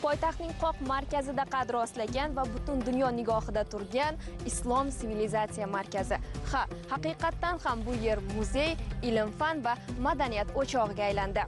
poytaxtning qoq markazida qad rostlagan va butun dunyo nigohida turgan Islom sivilizatsiya markazi. Ha, haqiqatdan ham bu yer muzey, ilm-fan va madaniyat o'chog'iga aylandi.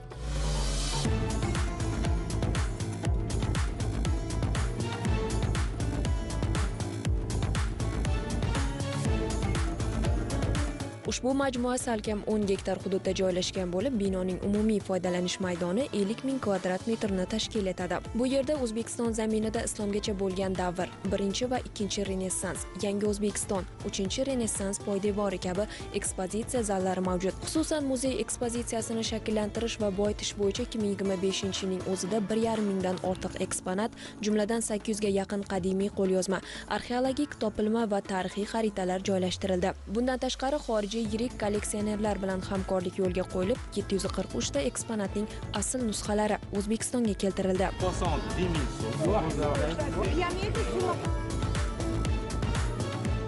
Ushbu majmua salkam 10 gektar hududda joylashgan bo'lib, binoning umumiy foydalanish maydoni 50 ming kvadrat metrni tashkil etadi. Bu yerda O'zbekiston zaminida islomgacha bo'lgan davr, birinchi va ikkinchi renessans, yangi O'zbekiston, uchinchi renessans poydevori kabi ekspozitsiya zallari mavjud. Xususan, muzey ekspozitsiyasini shakllantirish va boyitish bo'yicha 2025-ning o'zida 1,5 mingdan ortiq eksponat, jumladan 800 ga yaqin qadimiy qo'lyozma, arxeologik topilma va tarixiy xaritalar joylashtirildi. Bundan tashqari, xorijiy yirik kolleksionerlar bilan hamkorlik yo'lga qo'yilib, 743 ta eksponatning asl nusxalari O'zbekistonga keltirildi.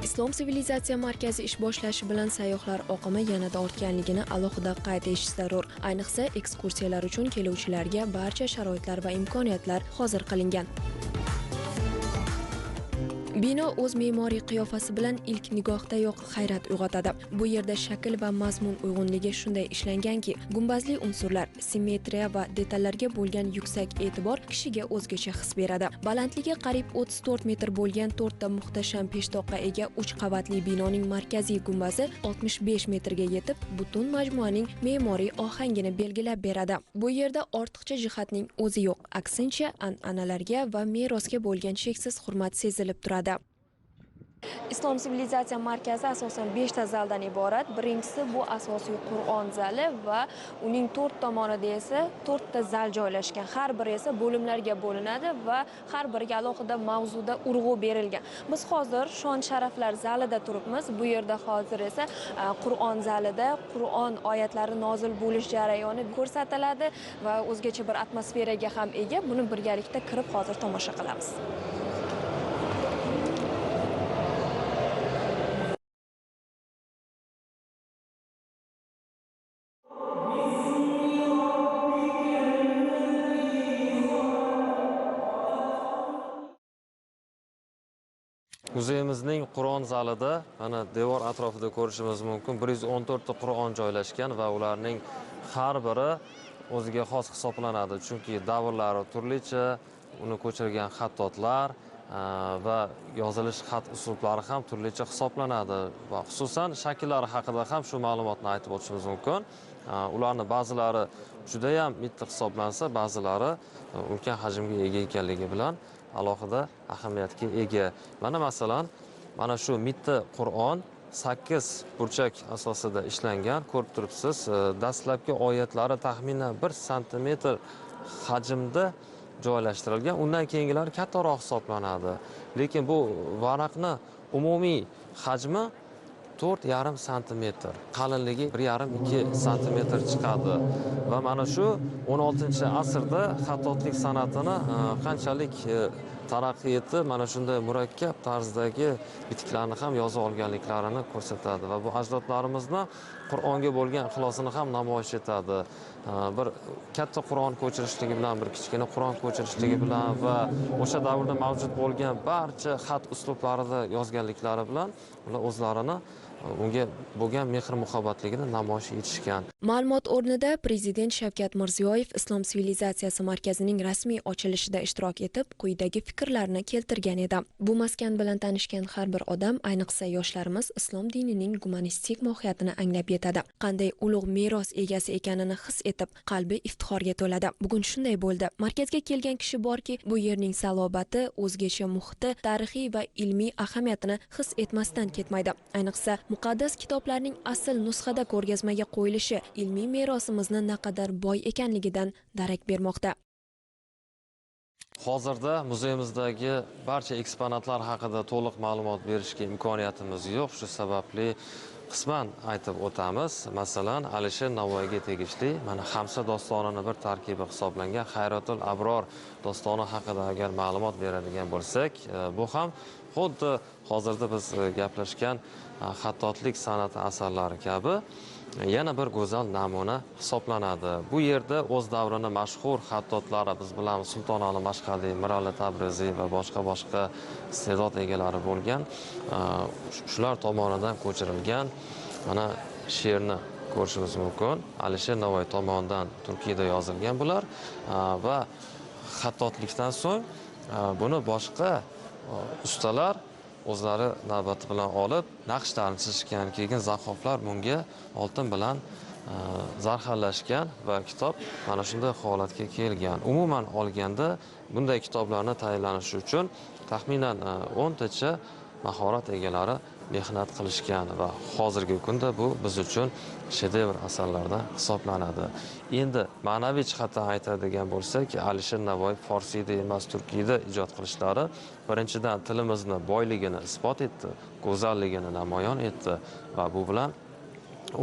Islom sivilizatsiya markazi ish boshlashi bilan sayyohlar oqimi yanada ortganligini alohida qayd etish zarur. Ayniqsa, ekskursiyalar uchun keluvchilarga barcha sharoitlar va imkoniyatlar hozir qilingan. Bino o'z me'moriy qiyofasi bilan ilk nigohdayoq hayrat uyg'otadi. Bu yerda shakl va mazmun uyg'unligi shunday ishlanganki, gumbazli unsurlar, simmetriya va detallarga bo'lgan yuksak e'tibor kishiga o'zgacha his beradi. Balandligi qariyb 34 metr bo'lgan 4 ta muhtasham peshtoqqa ega 3 qavatli binoning markaziy gumbazi 65 metrga yetib, butun majmuaning me'moriy ohangini belgilab beradi. Bu yerda ortiqcha jihatning o'zi yo'q, aksincha an'analarga va merosga bo'lgan cheksiz hurmat sezilib turadi. Islom sivilizatsiya markazi asosan 5 ta zaldan iborat. Birinchisi bu asosiy Qur'on zali va uning 4 tomonida esa 4 ta zal joylashgan. Har biri esa bo'limlarga bo'linadi va har biriga alohida mavzuda urg'u berilgan. Biz hozir shon sharaflar zalida turibmiz. Bu yerda hozir esa Qur'on zalida Qur'on oyatlari nozil bo'lish jarayoni ko'rsatiladi va o'zgacha bir atmosferaga ham ega. Buni birgalikda kirib hozir tomosha qilamiz. Muzeyimizning Qur'on zalida mana devor atrofida ko'rishimiz mumkin 114 ta Qur'on joylashgan va ularning har biri o'ziga xos hisoblanadi. Chunki davrlari turlicha, uni ko'chirgan xattotlar va yozilish xat uslublari ham turlicha hisoblanadi va xususan shakllari haqida ham shu ma'lumotni aytib o'tishimiz mumkin. Ularning ba'zilari juda ham mitti hisoblansa, ba'zilari ulkan hajmga ega ekanligi bilan alohida ahamiyatga ega. Mana masalan, mana shu mitti Qur'on 8 burchak asosida ishlangan. Ko'rib turibsiz, dastlabki oyatlari taxminan 1 santimetr hajmda joylashtirilgan. Undan keyingilari kattaroq hisoblanadi. Lekin bu varaqni umumiy hajmi 4,5 santimetr, qalinligi 1,5-2 santimetr chiqadi. Va mana shu 16-asrda xattotlik san'atini qanchalik taraqqiy etib, mana shunday murakkab tarzdagi bitiklarni ham yoza olganliklarini ko'rsatadi va bu ajdodlarimizni Qur'onga bo'lgan ixlosini ham namoyish etadi. Bir katta Qur'on ko'chirishligi bilan, bir kichkina Qur'on ko'chirishligi bilan va o'sha davrda mavjud bo'lgan barcha xat uslublarida yozganliklari bilan ular o'zlarini unga bo'lgan mehr muhabbatligini namoyish etishgan. Ma'lumot o'rnida Prezident Shavkat Mirziyoyev Islom sivilizatsiyasi markazining rasmiy ochilishida ishtirok etib, quyidagi fikrlarni keltirgan edi. Bu maskan bilan tanishgan har bir odam, ayniqsa yoshlarimiz islom dinining gumanistik mohiyatini anglab yetadi. Qanday ulug' meros egasi ekanini his etib, qalbi iftixorga to'ladi. Bugun shunday bo'ldi. Markazga kelgan kishi borki, bu yerning salobati, o'zgacha muhiti, tarixiy va ilmiy ahamiyatini his etmasdan ketmaydi. Ayniqsa muqaddas kitoblarning asl nusxada ko'rgazmaga qo'yilishi ilmiy merosimizni naqadar boy ekanligidan darak bermoqda. Hozirda muzeyimizdagi barcha eksponatlar haqida to'liq ma'lumot berishga imkoniyatimiz yo'q. Shu sababli qisman aytib o'tamiz. Masalan, Alisher Navoiyga tegishli mana Xamsa dostonining bir tarkibi hisoblangan Xayrotul Abror dostoni haqida agar ma'lumot beradigan bo'lsak, bu ham xuddi hozirda biz gaplashgan xattotlik san'ati asarlari kabi yana bir go'zal namuna hisoblanadi. Bu yerda o'z davrini mashhur xattotlari, biz bilamiz Sultonali Mashhadiy, Mirali Tabriziy va boshqa iste'dod egalari bo'lgan, shular tomonidan ko'chirilgan mana she'rni ko'rishimiz mumkin. Alisher Navoiy tomonidan Turkiyada yozilgan bular va xattotlikdan so'ng buni boshqa ustalar o'zlari navbati bilan olib naqshlarni chizishgan, keyin zahoflar bunga oltin bilan zarxallashgan va kitob mana shunday holatga kelgan. Umuman olganda bunday kitoblarni tayyorlanishi uchun taxminan 10 tacha mahorat egalari mehnat qilishgan va hozirgi kunda bu biz uchun shedevr asarlardan hisoblanadi. Endi ma'naviy jihatdan aytadigan bo'lsak, Alisher Navoiy forsiyda emas, turkiyda ijod qilishlari birinchidan tilimizni boyligini isbot etdi, go'zalligini namoyon etdi va bu bilan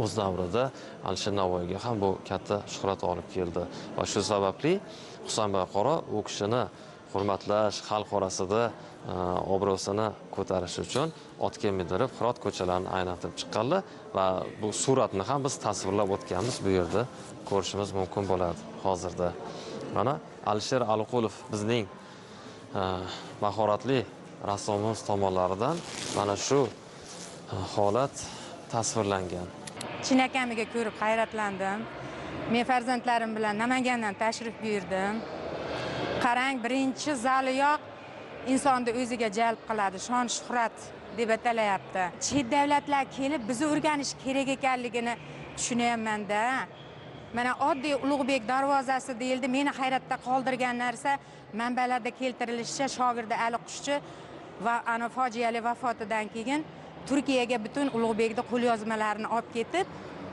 o'z davrida Alisher Navoiyga ham bu katta shuhrat olib keldi. Va shu sababli Husanboy Qaro u kishini hurmatlash, xalq orasida obro'sini ko'tarish uchun otga mindirib Hirot ko'chalarini aylantirib chiqqanlar va bu suratni ham biz tasvirlab o'tganmiz. Bu yerda ko'rishimiz mumkin bo'ladi hozirda. Mana Alisher Aliqulov bizning mahoratli rassomimiz tomonlaridan mana shu holat tasvirlangan. Chinakamiga ko'rib hayratlandim. Men farzandlarim bilan Namangandan tashrif buyurdim. Qarang, birinchi zaliyoq insonni o'ziga jalb qiladi, shon shuhrat deb atalayapti. Chet davlatlar kelib bizni o'rganish kerak ekanligini tushunyapman-da. Mana oddiy Ulug'bek darvozasi deyildi. Meni hayratda qoldirgan narsa manbalarda keltirilishicha shogirdi Ali Qushchi va ana fojiali vafotidan keyin Turkiyaga butun Ulug'bekning qo'lyozmalarini olib ketib,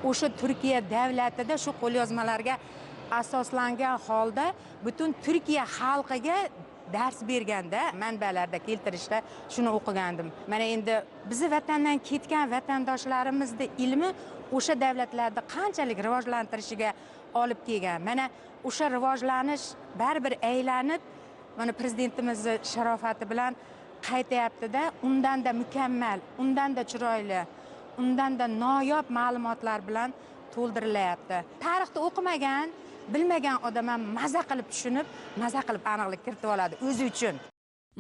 o'sha Turkiya davlatida shu qo'lyozmalarga asoslangan holda butun Turkiya xalqiga dars berganda manbalarda keltirishda shuni o'qigandim. Mana endi bizni vatandan ketgan vatandoshlarimizning ilmi o'sha davlatlarda qanchalik rivojlantirishiga olib kelgan. Mana o'sha rivojlanish baribir aylanib, mana prezidentimizning sharofati bilan qaytayapti-da, undanda mukammal, undanda chiroyli, undanda noyob ma'lumotlar bilan to'ldirilyapti. Tarixni o'qimagan, bilmagan odam ham maza qilib tushunib, maza qilib aniqlik kiritib oladi o'zi uchun.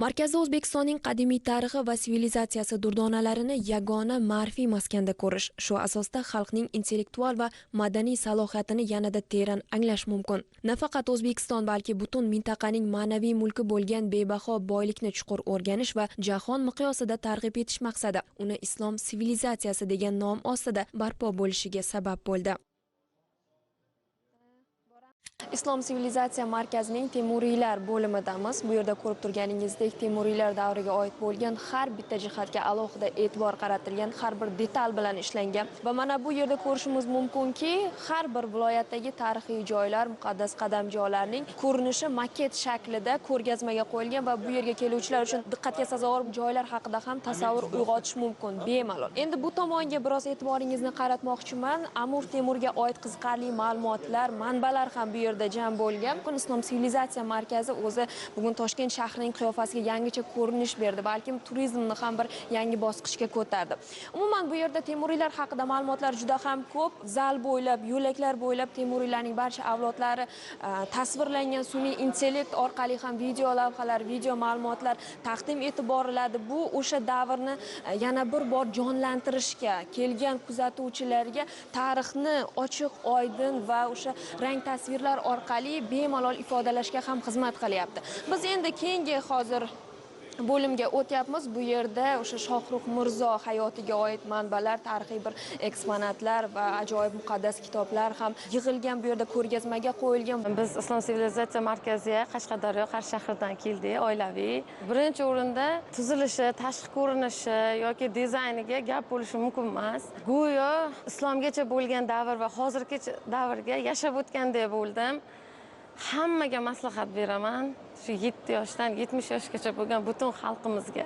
Markaziy O'zbekistonning qadimiy tarixi va sivilizatsiyasi durdonalarini yagona ma'rifiy maskanda ko'rish, shu asosda xalqning intellektual va madaniy salohiyatini yanada teran anglash mumkin. Nafaqat O'zbekiston, balki butun mintaqaning ma'naviy mulki bo'lgan bebaho boylikni chuqur o'rganish va jahon miqyosida targ'ib etish maqsadi uni islom sivilizatsiyasi degan nom ostida barpo bo'lishiga sabab bo'ldi. Islom sivilizatsiya markazining Temuriylar bo'limidamiz. Bu yerda ko'rib turganingizdek, Temuriylar davriga oid bo'lgan har bitta jihatga alohida e'tibor qaratilgan, har bir detal bilan ishlangan va mana bu yerda ko'rishimiz mumkinki, har bir viloyatdagi tarixiy joylar, muqaddas qadamjolarning ko'rinishi maket shaklida ko'rgazmaga qo'yilgan va bu yerga keluvchilar uchun diqqatga sazovor joylar haqida ham tasavvur uyg'otish mumkin bemalol. Endi bu tomonga biroz e'tiboringizni qaratmoqchiman. Amur Temurga oid qiziqarli ma'lumotlar, manbalar ham bu yerda jam bo'lgan. Bugun Islom sivilizatsiya markazi o'zi bugun Toshkent shahrining qiyofasiga yangicha ko'rinish berdi, balkim turizmni ham bir yangi bosqichga ko'tardi. Umuman bu yerda Temuriylar haqida ma'lumotlar juda ham ko'p. Zal bo'ylab, yo'laklar bo'ylab Temuriylarning barcha avlodlari tasvirlangan, sun'iy intellekt orqali ham video lavhalar, video ma'lumotlar taqdim etib boriladi. Bu o'sha davrni yana bir bor jonlantirishga kelgan kuzatuvchilarga tarixni ochiq, oydin va o'sha rang tasvirlar orqali bemalol ifodalashga ham xizmat qilyapti. Biz endi keyingi hozir bo'limga o'tyapmiz. Bu yerda o'sha Shohruh Mirzo hayotiga oid manbalar, tarixiy bir eksponatlar va ajoyib muqaddas kitoblar ham yig'ilgan, bu yerda ko'rgazmaga qo'yilgan. Biz Islom sivilizatsiya markaziga Qashqadaryo, Qarshi shahridan keldik, oilaviy. Birinchi o'rinda tuzilishi, tashqi ko'rinishi yoki dizayniga gap bo'lishi mumkin emas. Go'yo islomgacha bo'lgan davr va hozirgi davrga yashab o'tgandek bo'ldim. Hammaga maslahat beraman. Shu 7 yoshdan 70 yoshgacha bo'lgan butun xalqimizga.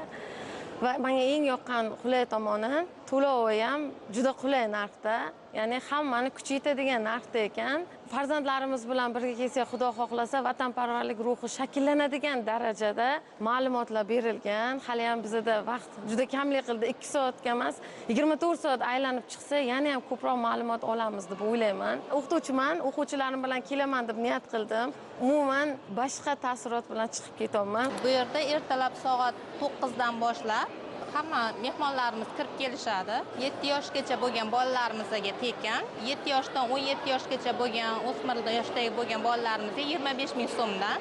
Va menga eng yoqqan qulay tomoni to'lovi ham juda qulay narxda, ya'ni hammani kuchi yetadigan narxda ekan. Farzandlarimiz bilan birga kelsak, Xudo xohlasa, vatanparvarlik ruhi shakllanadigan darajada ma'lumotlar berilgan. Hali ham bizda vaqt juda kamlik qildi. 2 soatga emas, 24 soat aylanib chiqsa, yana ham ko'proq ma'lumot olamiz deb o'ylayman. O'qituvchiman, o'quvchilarim bilan kelaman deb niyat qildim. Umuman boshqa taassurot bilan chiqib ketyapman. Bu yerda ertalab soat 9 dan boshlab hamma mehmonlarimiz kirib kelishadi. 7 yoshgacha bo'lgan bolalarimizga tekan, 7 yoshdan 17 yoshgacha bo'lgan o'smir yoshdagi bo'lgan bolalarimizga 25 ming so'mdan,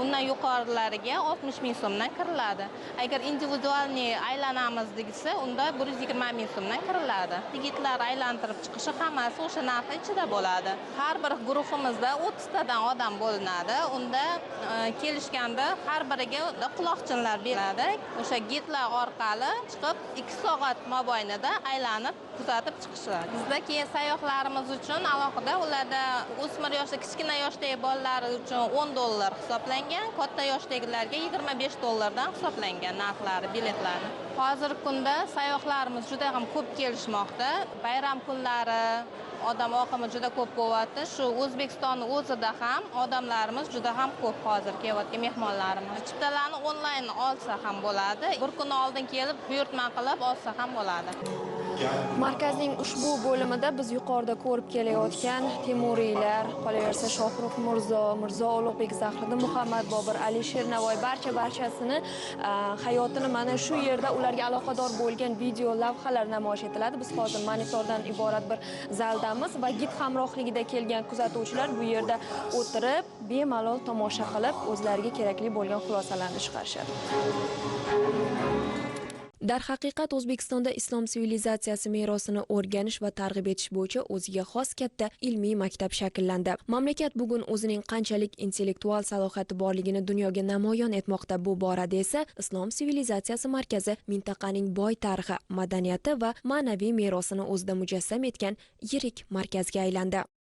undan yuqorilariga 60 ming so'mdan kiriladi. Agar individualniy aylanamiz desa, unda 120 ming so'mdan kiriladi. Yigitlar aylantirib chiqishi hammasi o'sha narx ichida bo'ladi. Har bir guruhimizda 30 tadan odam bo'linadi. Unda kelishganda har biriga quloqchinlar beriladi. O'sha gidlar orqali chiqib 2 soat mobaynida aylanib kuzatib chiqishadi. Bizda keyin sayyohlarimiz uchun alohida ularda o'smir yoshda, kichkina yoshdagi bolalar uchun $10 hisoblangan, katta yoshdagilarga $25 hisoblangan narxlari, biletlarni. Hozirgi kunda sayyohlarimiz juda ham ko'p kelishmoqda. Bayram kunlari odam oqimi juda ko'p bo'lyapti. Shu O'zbekistonning o'zida ham odamlarimiz juda ham ko'p hozir kelayotgan mehmonlarimiz. Chiptalarni onlayn olsa ham bo'ladi. Bir kun oldin kelib buyurtma qilib olsa ham bo'ladi. Markazning ushbu bo'limida biz yuqorida ko'rib kelayotgan Temuriylar, qolaversa Shohrux Mirzo, Mirzo Ulug'bek, Zahriddin Muhammad, Bobur, Alisher Navoiy barchasini hayotini mana shu yerda ularga aloqador bo'lgan video lavhalar namoyish etiladi. Biz hozir monitordan iborat bir zaldamiz va gid hamrohligida kelgan kuzatuvchilar bu yerda o'tirib, bemalol tomosha qilib, o'zlariga kerakli bo'lgan xulosalarni chiqarishadi. Darhaqiqat O'zbekistonda islom sivilizatsiyasi merosini o'rganish va targ'ib etish bo'yicha o'ziga xos katta ilmiy maktab shakllandi. Mamlakat bugun o'zining qanchalik intellektual salohiyati borligini dunyoga namoyon etmoqda. Bu borada esa Islom sivilizatsiyasi markazi mintaqaning boy tarixi, madaniyati va ma'naviy merosini o'zida mujassam etgan yirik markazga aylandi.